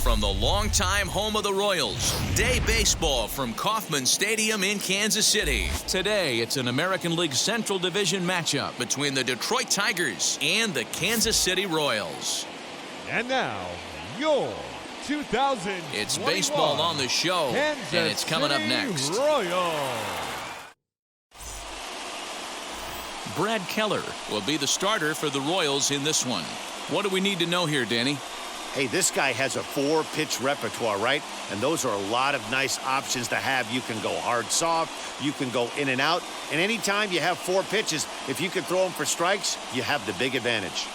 from the longtime home of the Royals, day baseball from Kauffman Stadium in Kansas City. Today, it's an American League Central Division matchup between the Detroit Tigers and the Kansas City Royals. And now, your 2021 It's baseball on the show, Kansas and it's coming up City next. Royals. Brad Keller will be the starter for the Royals in this one. What do we need to know here, Danny? Hey, this guy has a 4-pitch repertoire, right? And those are a lot of nice options to have. You can go hard, soft. You can go in and out. And anytime you have 4 pitches, if you can throw them for strikes, you have the big advantage.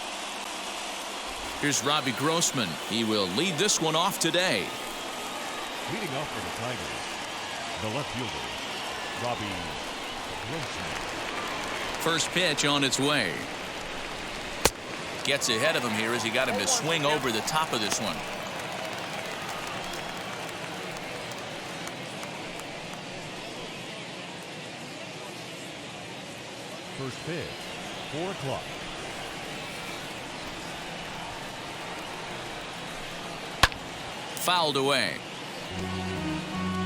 Here's Robbie Grossman. He will lead this one off today. Leading off for the Tigers, the left fielder, Robbie Grossman. First pitch on its way. Gets ahead of him here as he got him to swing over the top of this one. First pitch, 4 o'clock. Fouled away.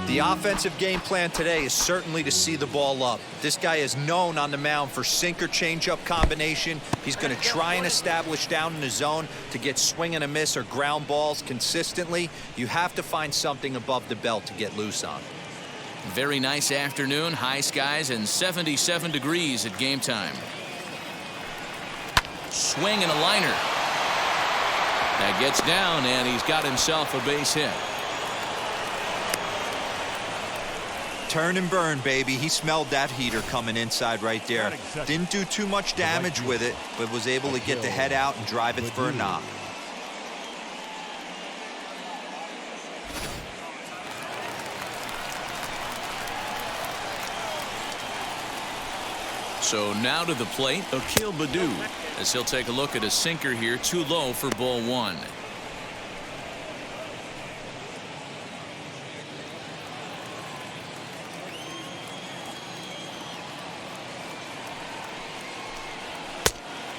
The offensive game plan today is certainly to see the ball up. This guy is known on the mound for sinker changeup combination. He's going to try and establish down in the zone to get swing and a miss or ground balls consistently. You have to find something above the belt to get loose on. Very nice afternoon, high skies and 77 degrees at game time. Swing and a liner. That gets down, and he's got himself a base hit. Turn and burn, baby. He smelled that heater coming inside right there. Didn't do too much damage with it, but was able to get the head out and drive it for a knock. So now to the plate, Akil Baddoo, as he'll take a look at a sinker here, too low for ball 1.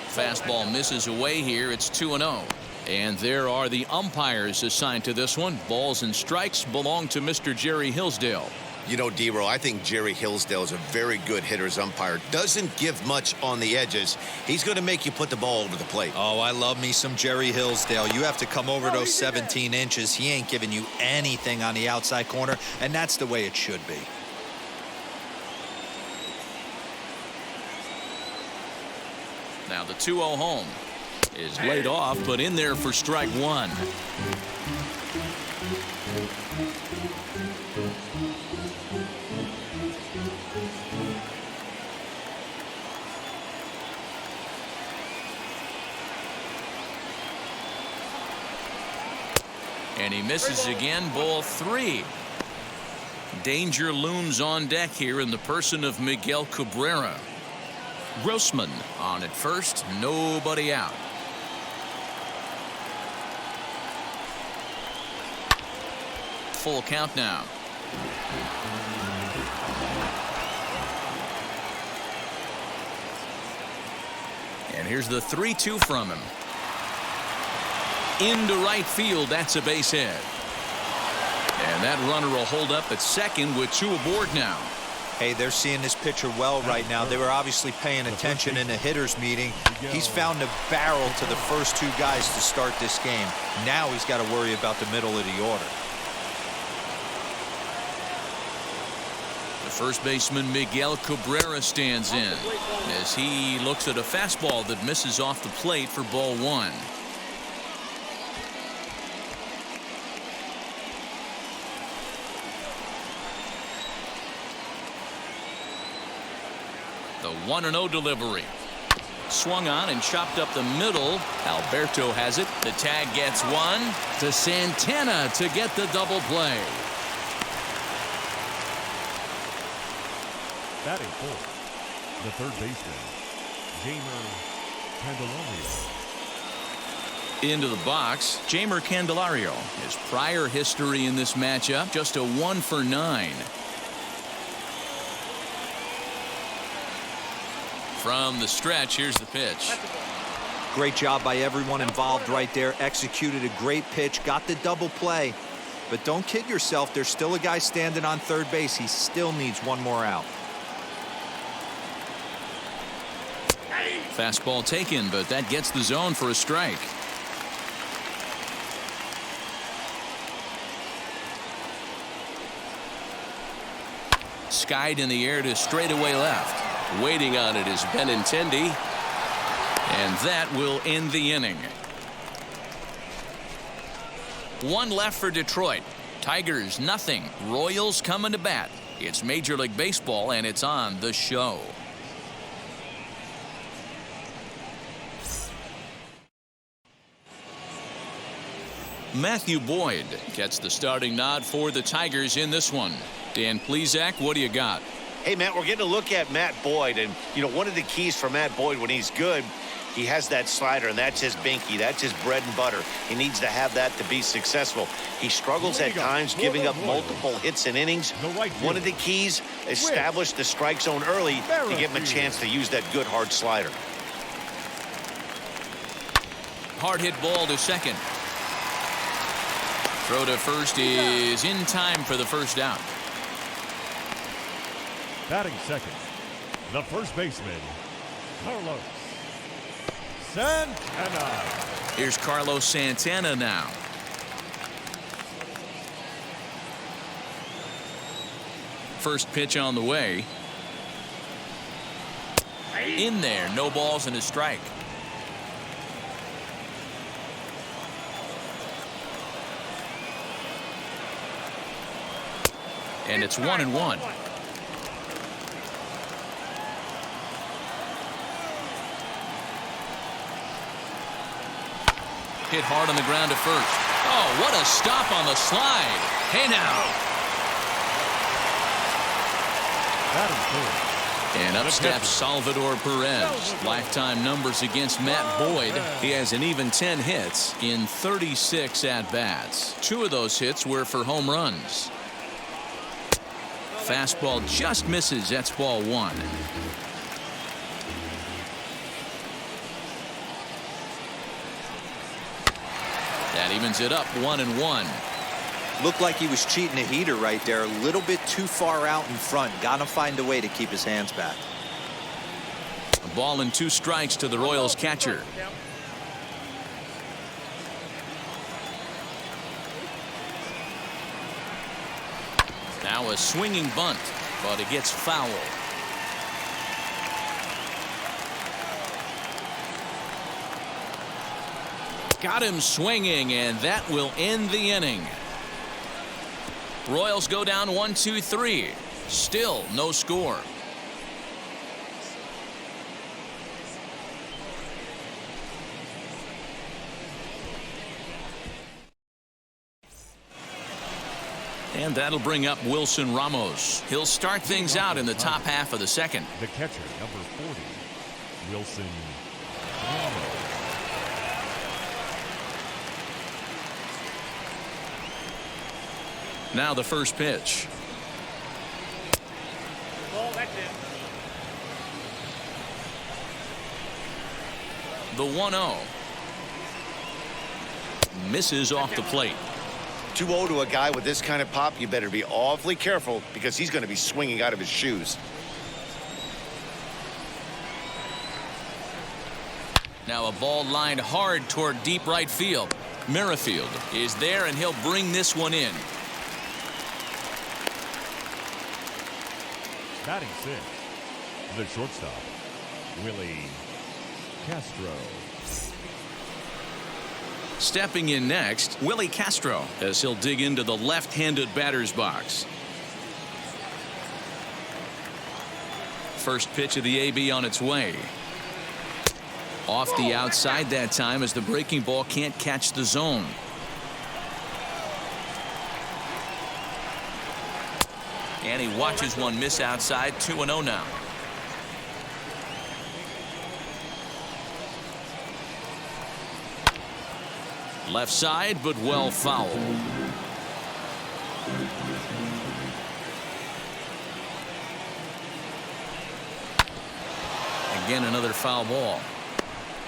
Fastball misses away here. It's 2-0. And there are the umpires assigned to this one. Balls and strikes belong to Mr. Jerry Hillsdale. You know, D-Row, I think Jerry Hillsdale is a very good hitter's umpire. Doesn't give much on the edges. He's going to make you put the ball over the plate. Oh, I love me some Jerry Hillsdale. You have to come over those 17 inches. He ain't giving you anything on the outside corner, and that's the way it should be. Now the 2-0 home is laid off, but in there for strike 1. And he misses again, ball 3. Danger looms on deck here in the person of Miguel Cabrera. Grossman on at first, nobody out. Full count now. And here's the 3-2 from him. Into right field, that's a base hit. And that runner will hold up at second with 2 aboard now. Hey, they're seeing this pitcher well right now. They were obviously paying attention in the hitters meeting. He's found a barrel to the first 2 guys to start this game. Now he's got to worry about the middle of the order. The first baseman Miguel Cabrera stands in as he looks at a fastball that misses off the plate for ball 1. The 1-0 delivery. Swung on and chopped up the middle. Alberto has it. The tag gets 1 to Santana to get the double play. Batting fourth, the third baseman, Jamer Candelario. Into the box, Jamer Candelario. His prior history in this matchup, just a 1 for 9. From the stretch, here's the pitch. Great job by everyone involved right there. Executed a great pitch, got the double play. But don't kid yourself, there's still a guy standing on third base. He still needs one more out. Fastball taken, but that gets the zone for a strike. Skied in the air to straightaway left. Waiting on it is Benintendi. And that will end the inning. One left for Detroit. Tigers nothing. Royals coming to bat. It's Major League Baseball and it's on the show. Matthew Boyd gets the starting nod for the Tigers in this one. Dan Plesac, what do you got? Hey, Matt, we're getting a look at Matt Boyd. And, you know, one of the keys for Matt Boyd when he's good, he has that slider, and that's his binky. That's his bread and butter. He needs to have that to be successful. He struggles at times giving up multiple hits in innings. One of the keys, establish the strike zone early to give him a chance to use that good hard slider. Hard hit ball to second. Throw to first is in time for the first down. Batting second, the first baseman, Carlos Santana. Here's Carlos Santana now. First pitch on the way. In there, no balls and a strike. And it's 1-1. Hit hard on the ground to first. Oh, what a stop on the slide. Hey now. And up steps Salvador Perez. Lifetime numbers against Matt Boyd. He has an even 10 hits in 36 at-bats. 2 of those hits were for home runs. Fastball just misses. That's ball 1. That evens it up 1-1. Looked like he was cheating a heater right there. A little bit too far out in front. Got to find a way to keep his hands back. A ball and 2 strikes to the Royals catcher. Now a swinging bunt, but it gets foul. Got him swinging, and that will end the inning. Royals go down 1-2-3. Still no score. And that'll bring up Wilson Ramos. He'll start things out in the top half of the second. The catcher, number 40, Wilson Ramos. Now the first pitch. The 1-0. Misses off the plate. 2-0 to a guy with this kind of pop, you better be awfully careful because he's going to be swinging out of his shoes. Now a ball lined hard toward deep right field. Merrifield is there, and he'll bring this one in. Batting sixth, the shortstop, Willie Castro. Stepping in next, Willie Castro, as he'll dig into the left-handed batter's box. First pitch of the AB on its way. Off the outside that time as the breaking ball can't catch the zone. And he watches one miss outside. 2-0 now. Left side, but well fouled. Again, another foul ball.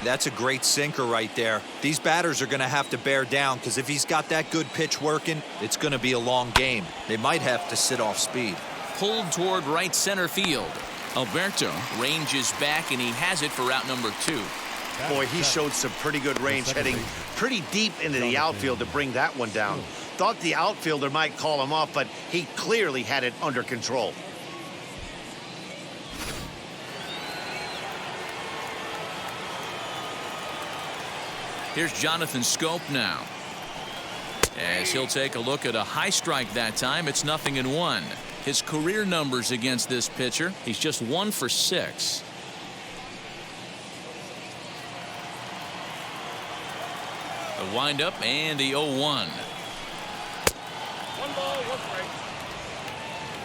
That's a great sinker right there. These batters are going to have to bear down because if he's got that good pitch working, it's going to be a long game. They might have to sit off speed. Pulled toward right center field. Alberto ranges back, and he has it for out number 2. Boy, he showed some pretty good range, heading pretty deep into the outfield to bring that one down. Thought the outfielder might call him off, but he clearly had it under control. Here's Jonathan Scope now. As he'll take a look at a high strike that time, it's 0-1. His career numbers against this pitcher, he's just 1 for 6. The windup and the 0-1.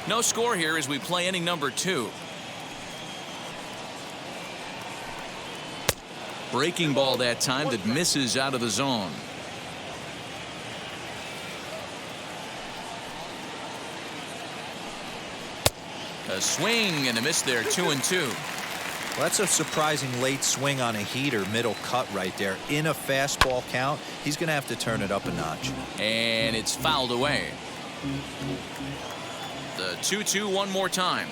No score here as we play inning number 2. Breaking ball that time that misses out of the zone. A swing and a miss there, 2-2. Well, that's a surprising late swing on a heater, middle cut right there. In a fastball count, he's going to have to turn it up a notch. And it's fouled away. The 2-2 one more time.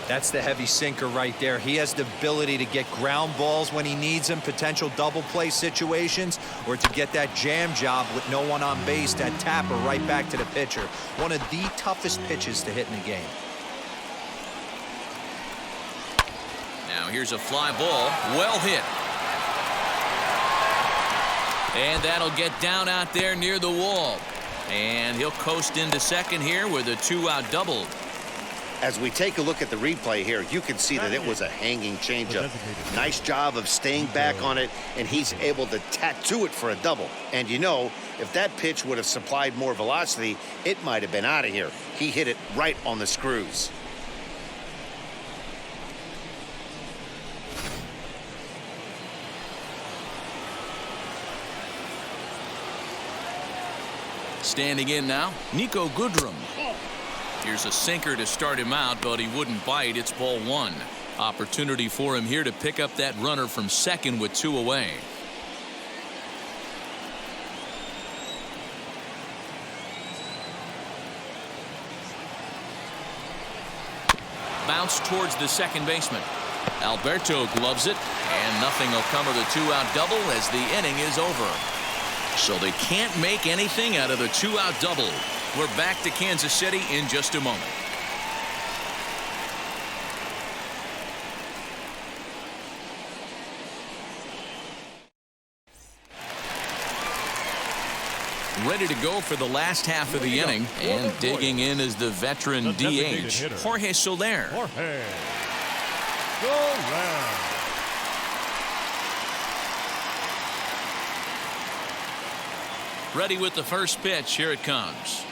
That's the heavy sinker right there. He has the ability to get ground balls when he needs them, potential double play situations, or to get that jam job with no one on base, that tapper right back to the pitcher. One of the toughest pitches to hit in the game. Now here's a fly ball, well hit. And that'll get down out there near the wall. And he'll coast into second here with a 2-out double. As we take a look at the replay here, you can see that it was a hanging changeup. Nice job of staying back on it, and he's able to tattoo it for a double. And you know, if that pitch would have supplied more velocity, it might have been out of here. He hit it right on the screws. Standing in now, Nico Goodrum. Here's a sinker to start him out, but he wouldn't bite. It's ball 1. Opportunity for him here to pick up that runner from second with 2 away. Bounce towards the second baseman. Alberto gloves it, and nothing will come of the 2-out double as the inning is over. So they can't make anything out of the 2-out double. We're back to Kansas City in just a moment. Ready to go for the last half of the inning, and digging in is the veteran DH, Jorge Soler. Jorge Soler. Ready with the first pitch. Here it comes.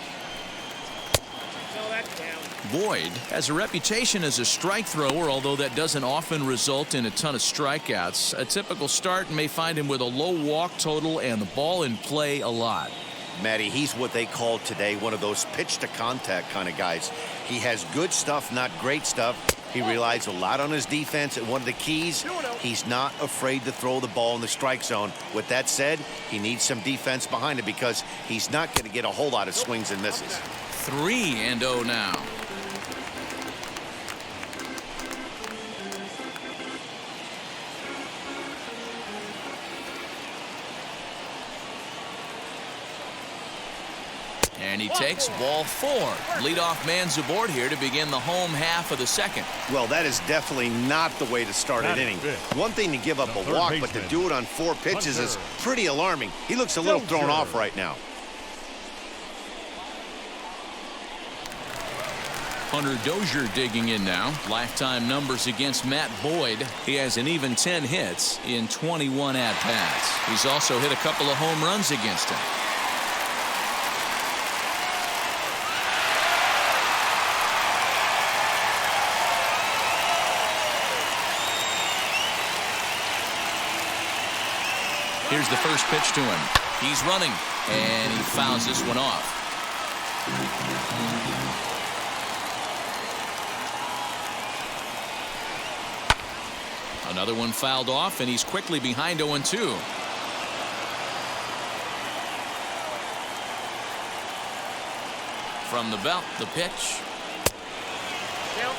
Boyd has a reputation as a strike thrower, although that doesn't often result in a ton of strikeouts. A typical start may find him with a low walk total and the ball in play a lot. Matty, he's what they call today one of those pitch to contact kind of guys. He has good stuff, not great stuff. He relies a lot on his defense, and one of the keys, he's not afraid to throw the ball in the strike zone. With that said, he needs some defense behind it because he's not going to get a whole lot of swings and misses. 3-0 now. And he takes ball 4. Leadoff man's aboard here to begin the home half of the second. Well, that is definitely not the way to start an inning. One thing to give up a walk, but to do it on 4 pitches is pretty alarming. He looks a little thrown off right now. Hunter Dozier digging in now. Lifetime numbers against Matt Boyd. He has an even 10 hits in 21 at-bats. He's also hit a couple of home runs against him. Here's the first pitch to him. He's running, and he fouls this one off. Another one fouled off, and he's quickly behind 0-2. From the belt, the pitch. Down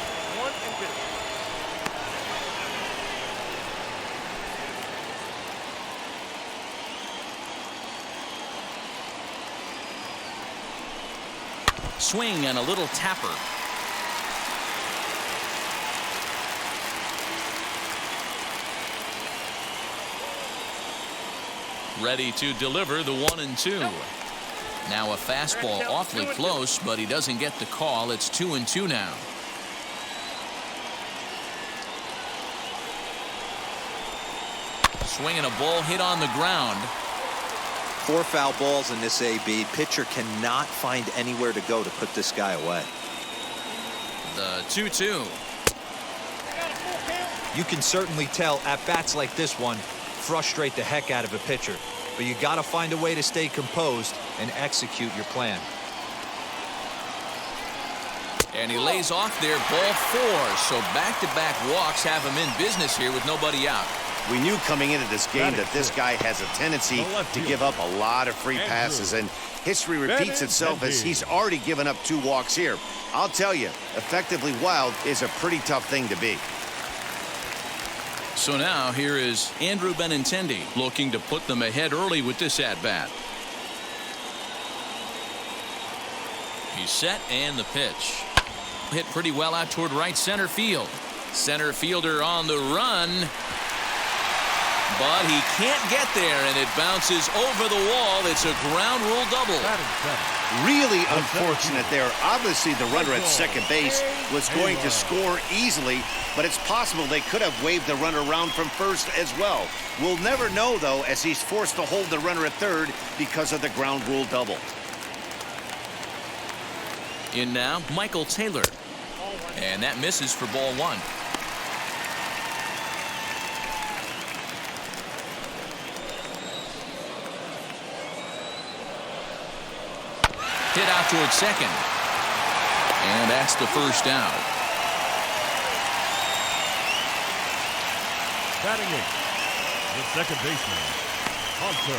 1-2. Swing and a little tapper. Ready to deliver the 1-2. Now a fastball awfully close, but he doesn't get the call. It's 2-2 now. Swinging a ball hit on the ground. 4 foul balls in this AB. Pitcher cannot find anywhere to go to put this guy away. The 2-2. You can certainly tell at bats like this one frustrate the heck out of a pitcher, but you got to find a way to stay composed and execute your plan. And he lays off there, ball 4. So back-to-back walks have him in business here with nobody out. We knew coming into this game that this guy has a tendency to give up a lot of free passes, and history repeats itself as he's already given up 2 walks here. I'll tell you, effectively wild is a pretty tough thing to be. So now here is Andrew Benintendi looking to put them ahead early with this at-bat. He's set, and the pitch. Hit pretty well out toward right center field. Center fielder on the run. But he can't get there, and it bounces over the wall. It's a ground rule double. Really unfortunate there. Obviously, the runner at second base was going to score easily, but it's possible they could have waved the runner around from first as well. We'll never know, though, as he's forced to hold the runner at third because of the ground rule double. In now, Michael Taylor. And that misses for ball 1. Hit out towards second. And that's the first out. Batting in, the second baseman, Alberto.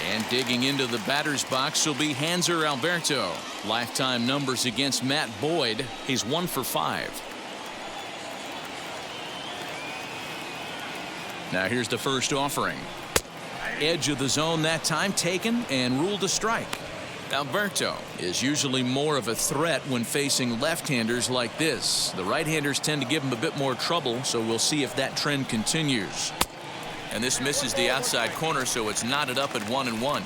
And digging into the batter's box will be Hanser Alberto. Lifetime numbers against Matt Boyd. He's 1 for 5. Now here's the first offering. Edge of the zone that time taken and ruled a strike. Alberto is usually more of a threat when facing left-handers like this. The right-handers tend to give him a bit more trouble, so we'll see if that trend continues. And this misses the outside corner, so it's knotted up at 1-1.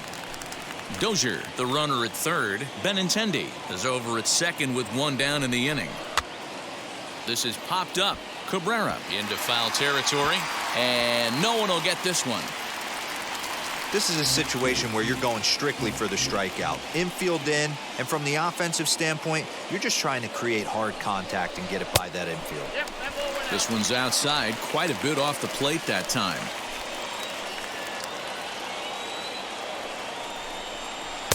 Dozier, the runner at third. Benintendi is over at second with 1 down in the inning. This is popped up. Cabrera into foul territory, and no one will get this one. This is a situation where you're going strictly for the strikeout. Infield in, and from the offensive standpoint, you're just trying to create hard contact and get it by that infield. This one's outside, quite a bit off the plate that time.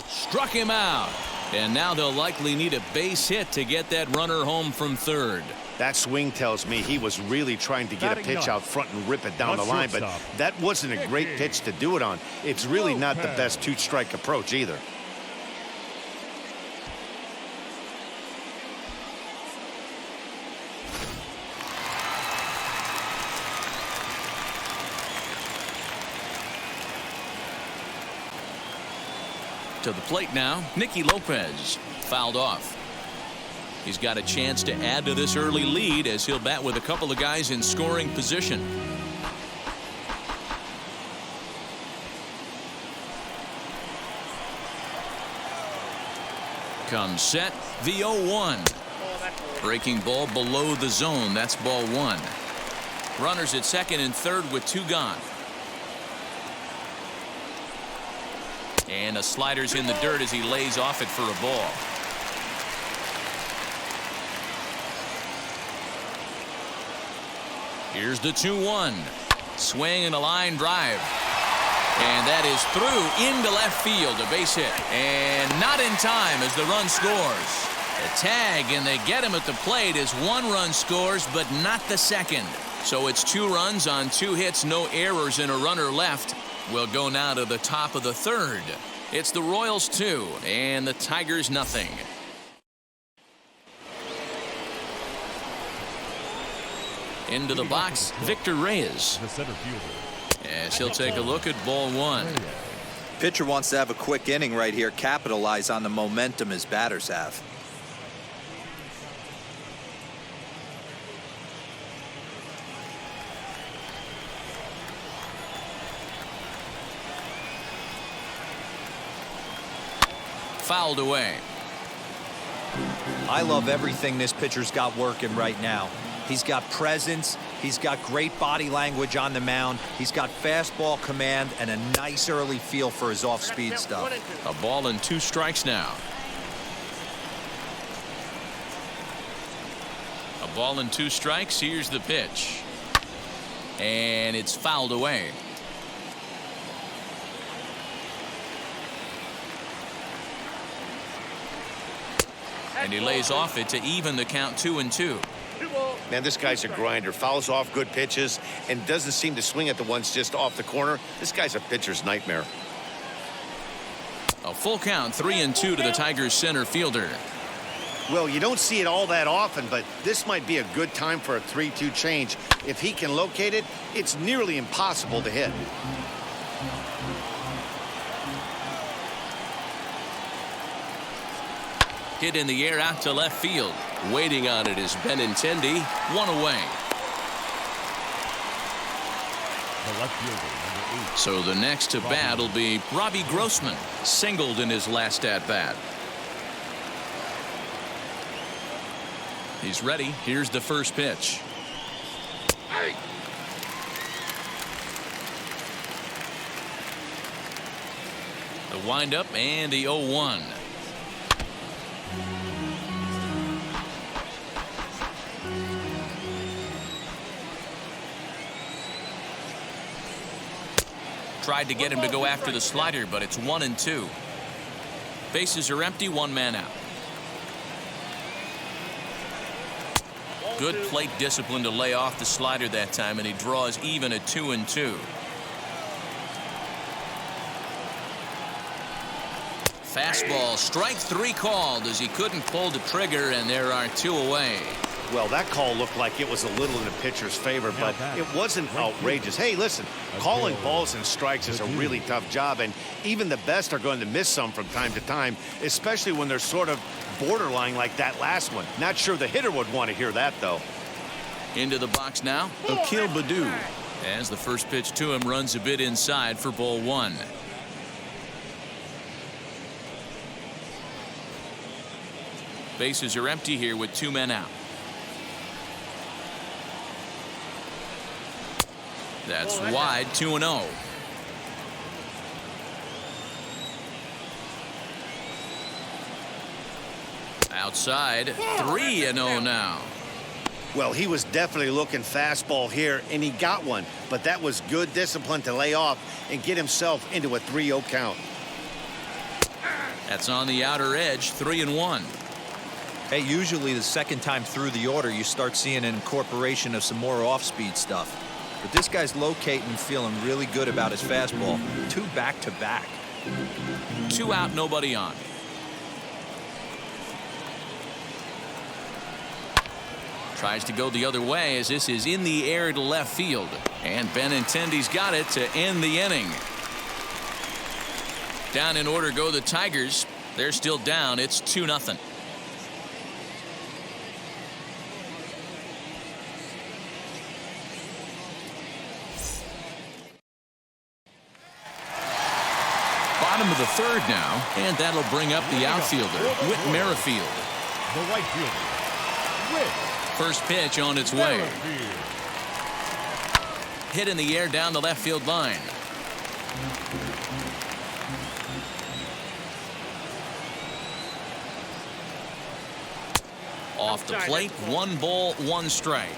Struck him out. And now they'll likely need a base hit to get that runner home from third. That swing tells me he was really trying to get a pitch out front and rip it down the line, but that wasn't a great pitch to do it on. It's really not the best 2-strike approach either. To the plate now, Nicky Lopez. Fouled off. He's got a chance to add to this early lead as he'll bat with a couple of guys in scoring position. Comes set, the 0-1. Breaking ball below the zone. That's ball 1. Runners at second and third with 2 gone. And a slider's in the dirt as he lays off it for a ball. Here's the 2-1. Swing and a line drive. And that is through into left field, a base hit. And not in time as the run scores. The tag, and they get him at the plate as 1 run scores, but not the second. So it's 2 runs on 2 hits, no errors, and a runner left. We'll go now to the top of the 3rd. It's the Royals 2 and the Tigers nothing. Into the box, Victor Reyes. The center fielder. As he'll take a look at ball 1. Pitcher wants to have a quick inning right here, capitalize on the momentum his batters have. Fouled away. I love everything this pitcher's got working right now. He's got presence. He's got great body language on the mound. He's got fastball command and a nice early feel for his off-speed stuff. A ball and 2 strikes now. A ball and 2 strikes. Here's the pitch. And it's fouled away. And he lays off it to even the count 2-2. Man, this guy's a grinder. Fouls off good pitches and doesn't seem to swing at the ones just off the corner. This guy's a pitcher's nightmare. A full count, 3-2 to the Tigers center fielder. Well, you don't see it all that often, but this might be a good time for a 3-2 change. If he can locate it, it's nearly impossible to hit. Hit in the air out to left field. Waiting on it is Benintendi. 1 away. The left fielder, number 8. So the next to bat will be Robbie Grossman. Singled in his last at bat. He's ready. Here's the first pitch. The windup and the 0-1. Tried to get him to go after the slider, but it's 1-2. Bases are empty, 1 man out. Good plate discipline to lay off the slider that time, and he draws even at 2-2. Fastball, strike 3 called as he couldn't pull the trigger, and there are 2 away. Well, that call looked like it was a little in the pitcher's favor, but it wasn't outrageous. Hey, listen, calling balls and strikes is a really tough job, and even the best are going to miss some from time to time, especially when they're sort of borderline like that last one. Not sure the hitter would want to hear that, though. Into the box now, Akil Baddoo. As the first pitch to him runs a bit inside for ball 1. Bases are empty here with 2 men out. That's wide, 2-0. Outside, 3-0 now. Well, he was definitely looking fastball here, and he got one. But that was good discipline to lay off and get himself into a 3-0 count. That's on the outer edge, 3-1. Hey, usually the second time through the order, you start seeing an incorporation of some more off-speed stuff. But this guy's locating and feeling really good about his fastball. 2 back-to-back. 2 out, nobody on. Tries to go the other way as this is in the air to left field. And Benintendi's got it to end the inning. Down in order go the Tigers. They're still down. It's 2-0. Bottom of the 3rd now, and that'll bring up the outfielder, Whit Merrifield. The right fielder, Whit. First pitch on its way. Hit in the air down the left field line. Off the plate, 1 ball, 1 strike.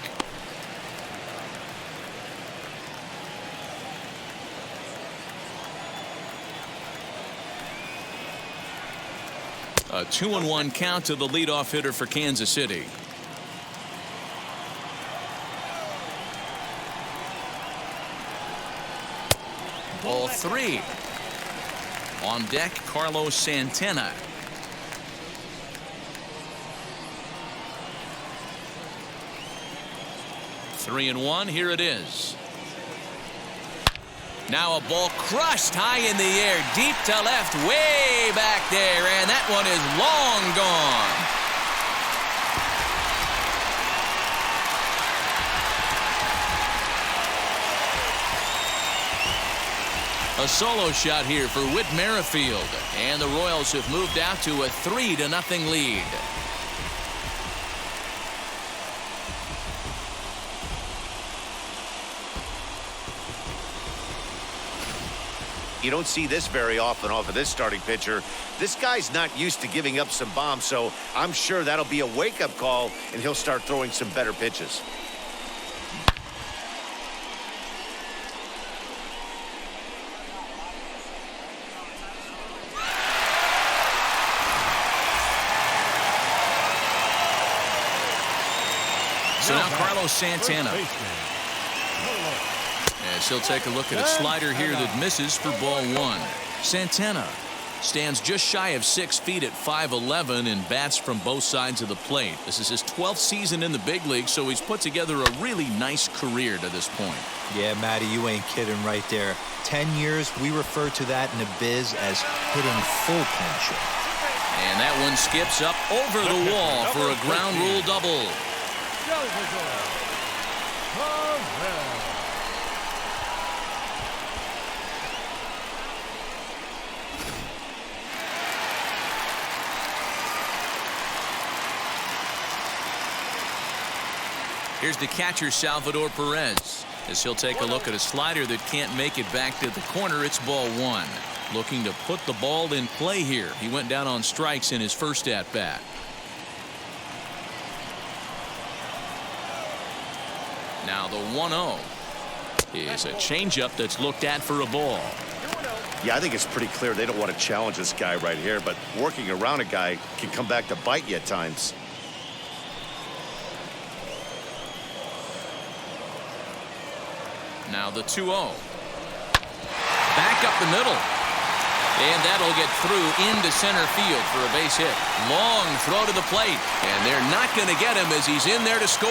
A 2-1 count to the leadoff hitter for Kansas City. Ball 3. On deck, Carlos Santana. Three and one. Here it is. Now a ball crushed high in the air, deep to left, way back there, and that one is long gone. A solo shot here for Whit Merrifield, and the Royals have moved out to a 3-0 lead. You don't see this very often off of this starting pitcher. This guy's not used to giving up some bombs, so I'm sure that'll be a wake-up call, and he'll start throwing some better pitches. So now Carlos Santana. As he'll take a look at a slider here that misses for ball 1. Santana stands just shy of 6 feet at 5'11" and bats from both sides of the plate. This is his 12th season in the big league, so he's put together a really nice career to this point. Yeah, Matty, you ain't kidding right there. 10 years, we refer to that in the biz as hitting full pinch. And that one skips up over the wall for a ground rule double. Here's the catcher, Salvador Perez, as he'll take a look at a slider that can't make it back to the corner. It's ball 1. Looking to put the ball in play here. He went down on strikes in his first at-bat. Now the 1-0 is a changeup that's looked at for a ball. Yeah, I think it's pretty clear they don't want to challenge this guy right here, but working around a guy can come back to bite you at times. Now the 2-0. Back up the middle. And that'll get through into center field for a base hit. Long throw to the plate. And they're not going to get him as he's in there to score.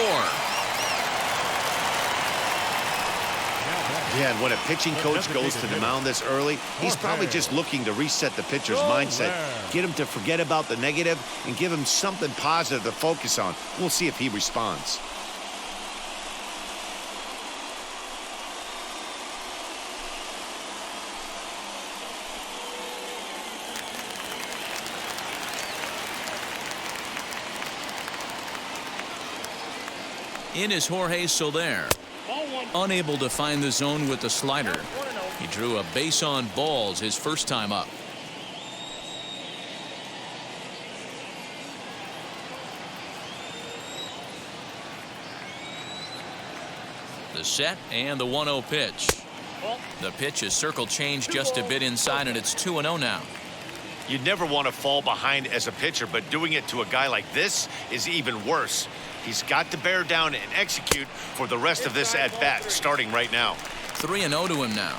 Yeah, and when a pitching coach goes to the mound this early, he's probably just looking to reset the pitcher's mindset, get him to forget about the negative, and give him something positive to focus on. We'll see if he responds. In is Jorge Soler. Unable to find the zone with the slider. He drew a base on balls his first time up. The set and the 1-0 pitch. The pitch is circle change just a bit inside, and it's 2-0 now. You'd never want to fall behind as a pitcher, but doing it to a guy like this is even worse. He's got to bear down and execute for the rest of this at-bat, starting right now. 3-0 to him now.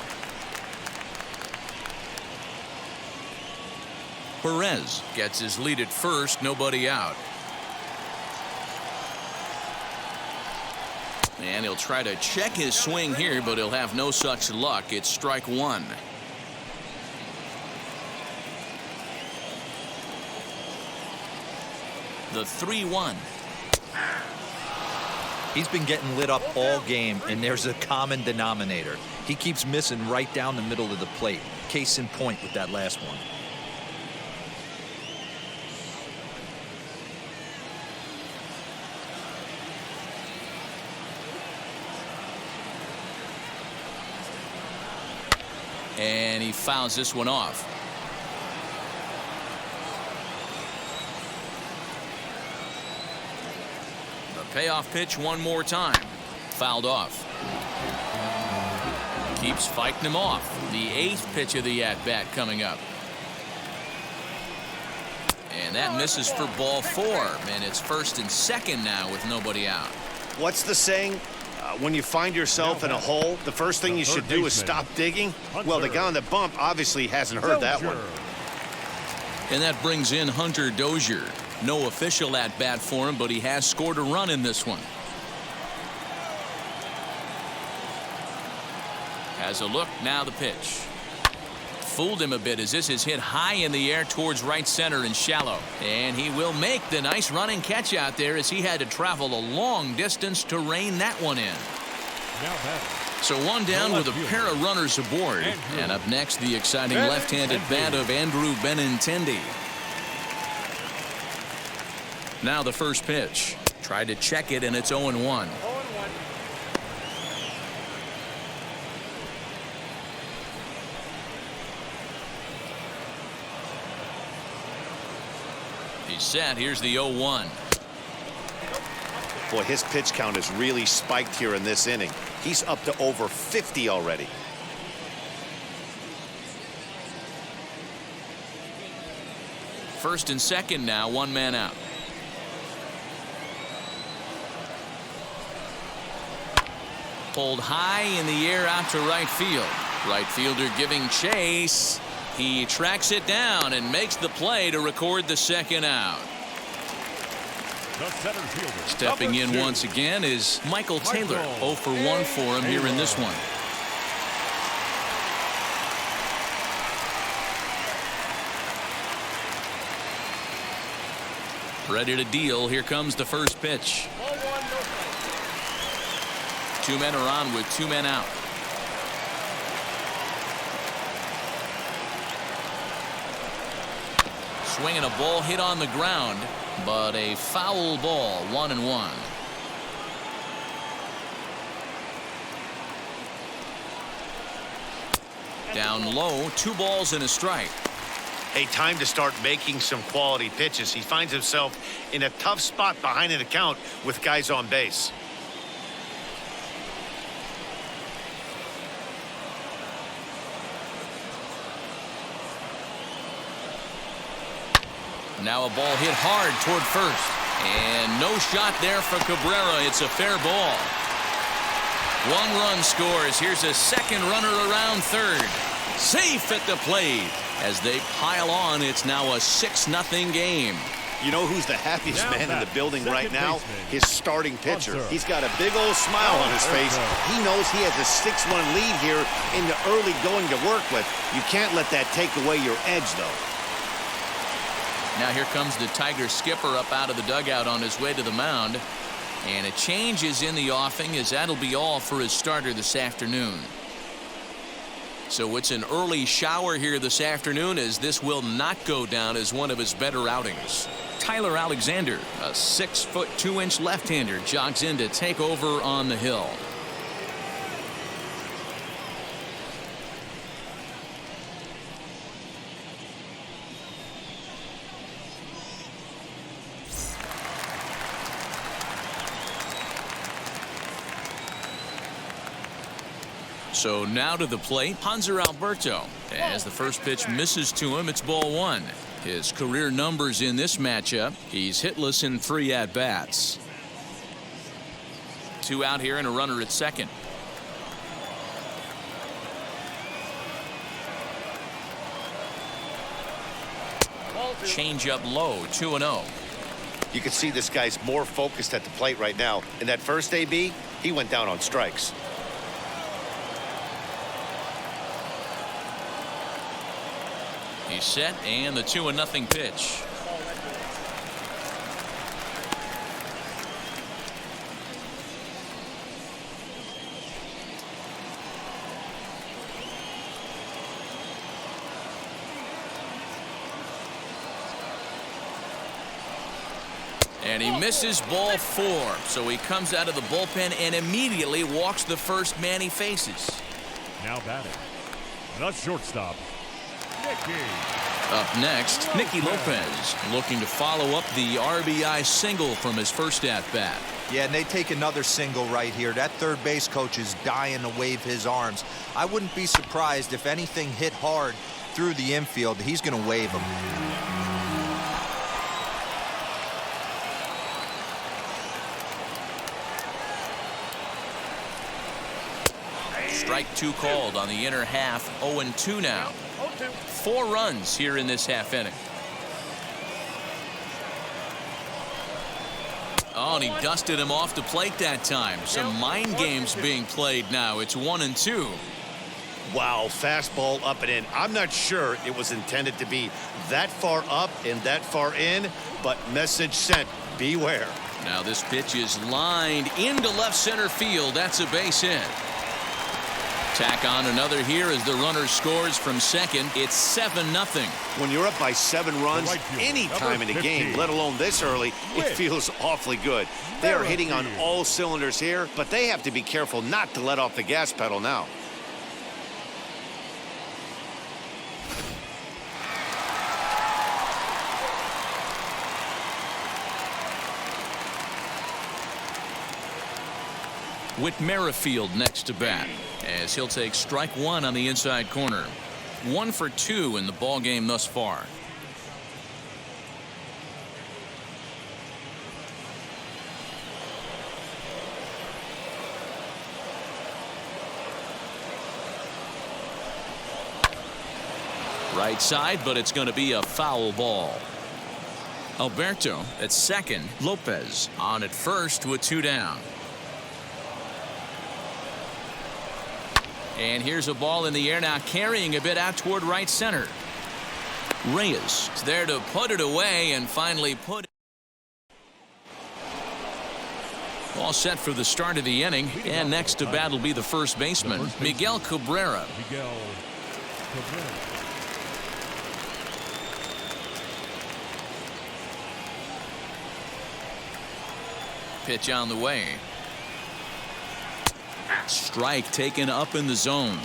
Perez gets his lead at first, nobody out. And he'll try to check his swing here, but he'll have no such luck. It's strike 1. The 3-1. He's been getting lit up all game, and there's a common denominator. He keeps missing right down the middle of the plate. Case in point with that last one. And he fouls this one off. Payoff pitch one more time. Fouled off. Keeps fighting him off. The 8th pitch of the at-bat coming up. And that misses for ball 4. And it's 1st and 2nd now with nobody out. What's the saying? When you find yourself in a hole, the first thing you should do is stop digging. Well, the guy on the bump obviously hasn't heard that one. And that brings in Hunter Dozier. No official at bat for him, but he has scored a run in this one. Has a look, now the pitch. Fooled him a bit as this is hit high in the air towards right center and shallow. And he will make the nice running catch out there as he had to travel a long distance to rein that one in. So one down with a pair of runners aboard. And up next, the exciting left-handed bat of Andrew Benintendi. Now the first pitch. Tried to check it, and it's 0-1. He's set. Here's the 0-1. Boy, his pitch count has really spiked here in this inning. He's up to over 50 already. First and second now, one man out. Pulled high in the air out to right field. Right fielder giving chase. He tracks it down and makes the play to record the second out. Stepping in once again is Michael Taylor. 0 for 1 for him here in this one. Ready to deal. Here comes the first pitch. 2 men are on with 2 men out. Swinging a ball hit on the ground, but a foul ball. 1-1. Down low, 2 balls and a strike. Hey, time to start making some quality pitches. He finds himself in a tough spot behind an account with guys on base. Now a ball hit hard toward first. And no shot there for Cabrera. It's a fair ball. 1 run scores. Here's a second runner around third. Safe at the plate. As they pile on, it's now a 6-0 game. You know who's the happiest man in the building right now? His starting pitcher. He's got a big old smile on his face. He knows he has a 6-1 lead here in the early going to work with. You can't let that take away your edge, though. Now here comes the Tiger skipper up out of the dugout on his way to the mound. And a change is in the offing, as that'll be all for his starter this afternoon. So it's an early shower here this afternoon, as this will not go down as one of his better outings. Tyler Alexander, a 6'2" left-hander, jogs in to take over on the hill. So now to the plate, Hanser Alberto. As the first pitch misses to him, it's ball 1. His career numbers in this matchup, he's hitless in 3 at-bats. 2 out here and a runner at second. Change up low, 2-0. You can see this guy's more focused at the plate right now. In that first AB, he went down on strikes. He's set, and the 2-0 pitch. And he misses ball 4. So he comes out of the bullpen and immediately walks the first man he faces. Now batting, the shortstop, Up next, Nicky Lopez, looking to follow up the RBI single from his first at-bat. Yeah, and they take another single right here. That third base coach is dying to wave his arms. I wouldn't be surprised if anything hit hard through the infield. He's going to wave them. Strike two called on the inner half. 0-2 now. 0-2. 4 runs here in this half inning. Oh, and he dusted him off the plate that time. Some mind games being played now. It's 1-2. Wow, fastball up and in. I'm not sure it was intended to be that far up and that far in, but message sent. Beware. Now this pitch is lined into left center field. That's a base hit. Tack on another here as the runner scores from second. It's 7-0. When you're up by 7 runs, any time in the game, let alone this early, it feels awfully good. They are hitting on all cylinders here, but they have to be careful not to let off the gas pedal now. Whit Merrifield next to bat as he'll take strike one on the inside corner. 1 for 2 in the ball game thus far. Right side, but it's going to be a foul ball. Alberto at second. Lopez on at first with 2 down. And here's a ball in the air now, carrying a bit out toward right center. Reyes is there to put it away and finally put it. All set for the start of the inning, and next to bat will be the first baseman, Miguel Cabrera. Miguel Cabrera. Pitch on the way. Strike taken up in the zone.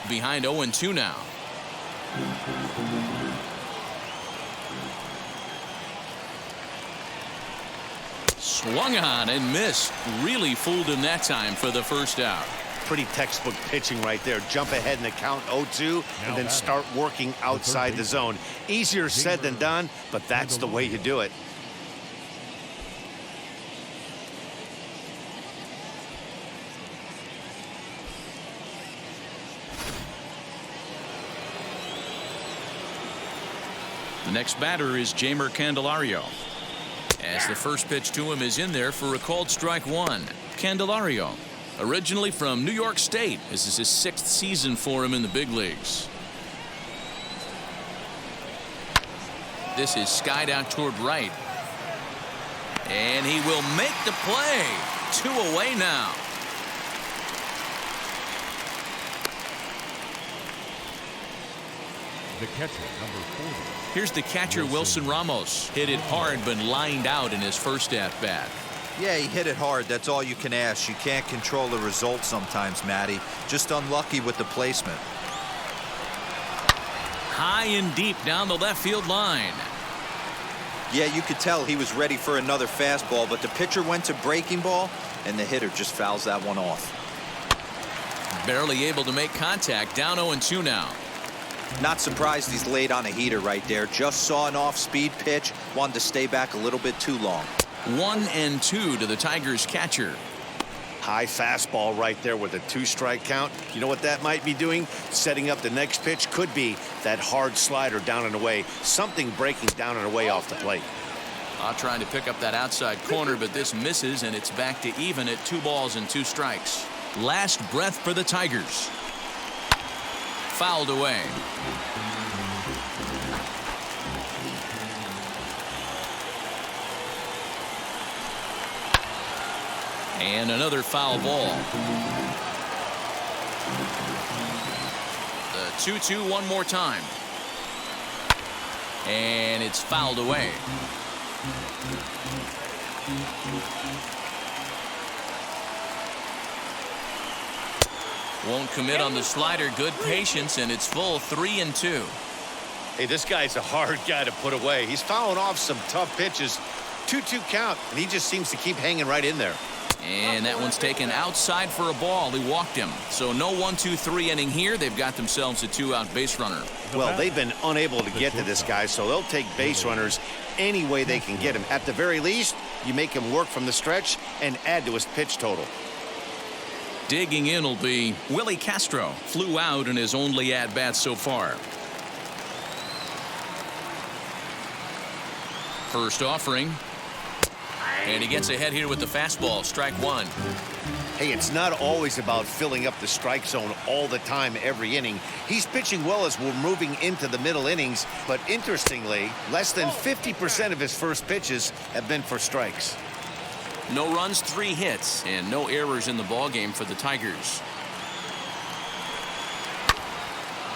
Behind 0-2 now. Swung on and missed. Really fooled him that time for the first out. Pretty textbook pitching right there. Jump ahead in the count 0-2 and then start working outside the zone. Easier said than done, but that's the way you do it. The next batter is Jeimer Candelario, as the first pitch to him is in there for a called strike one. Candelario, originally from New York State. This is his 6th season for him in the big leagues. This is skied out toward right. And he will make the play. 2 away now. The catcher, number 40. Here's the catcher, Wilson Ramos. Hit it hard, but lined out in his first at-bat. Yeah, he hit it hard. That's all you can ask. You can't control the result sometimes, Matty. Just unlucky with the placement. High and deep down the left field line. Yeah, you could tell he was ready for another fastball, but the pitcher went to breaking ball, and the hitter just fouls that one off. Barely able to make contact. Down 0-2 now. Not surprised he's laid on a heater right there. Just saw an off-speed pitch. Wanted to stay back a little bit too long. 1-2 to the Tigers catcher. High fastball right there with a 2-strike count. You know what that might be doing? Setting up the next pitch. Could be that hard slider down and away. Something breaking down and away off the plate. Trying to pick up that outside corner, but this misses, and it's back to even at 2 balls and 2 strikes. Last breath for the Tigers. Fouled away. And another foul ball. The 2-2 one more time. And it's fouled away. Won't commit on the slider. Good patience, and it's full. 3-2. Hey, this guy's a hard guy to put away. He's fouling off some tough pitches. 2-2 count, and he just seems to keep hanging right in there. And that one's taken outside for a ball. He walked him. So no 1-2-3 inning here. They've got themselves a 2-out base runner. Well, they've been unable to get to this guy, so they'll take base runners any way they can get him. At the very least, you make him work from the stretch and add to his pitch total. Digging in will be Willie Castro. Flew out in his only at-bat so far. First offering. And he gets ahead here with the fastball. Strike one. Hey, it's not always about filling up the strike zone all the time every inning. He's pitching well as we're moving into the middle innings, but interestingly, less than 50% of his first pitches have been for strikes. No runs, 3 hits, and no errors in the ballgame for the Tigers.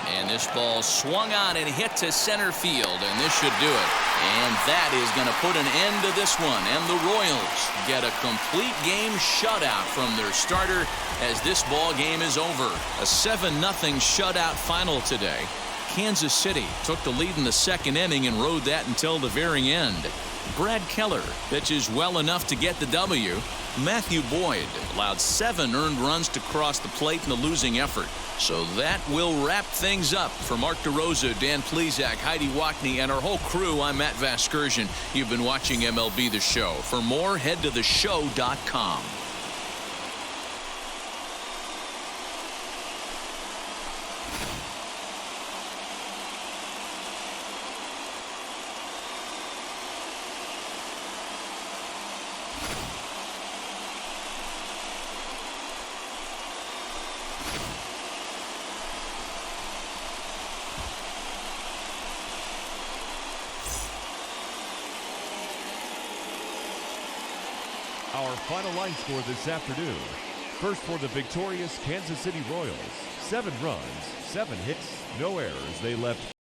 And this ball swung on and hit to center field, and this should do it. And that is going to put an end to this one. And the Royals get a complete game shutout from their starter as this ball game is over. A 7-0 shutout final today. Kansas City took the lead in the second inning and rode that until the very end. Brad Keller pitches well enough to get the W. Matthew Boyd allowed 7 earned runs to cross the plate in the losing effort. So that will wrap things up. For Mark DeRosa, Dan Plesac, Heidi Wackney, and our whole crew, I'm Matt Vasgersian. You've been watching MLB The Show. For more, head to theshow.com. Our final line score this afternoon. First for the victorious Kansas City Royals. 7 runs, 7 hits, no errors. They left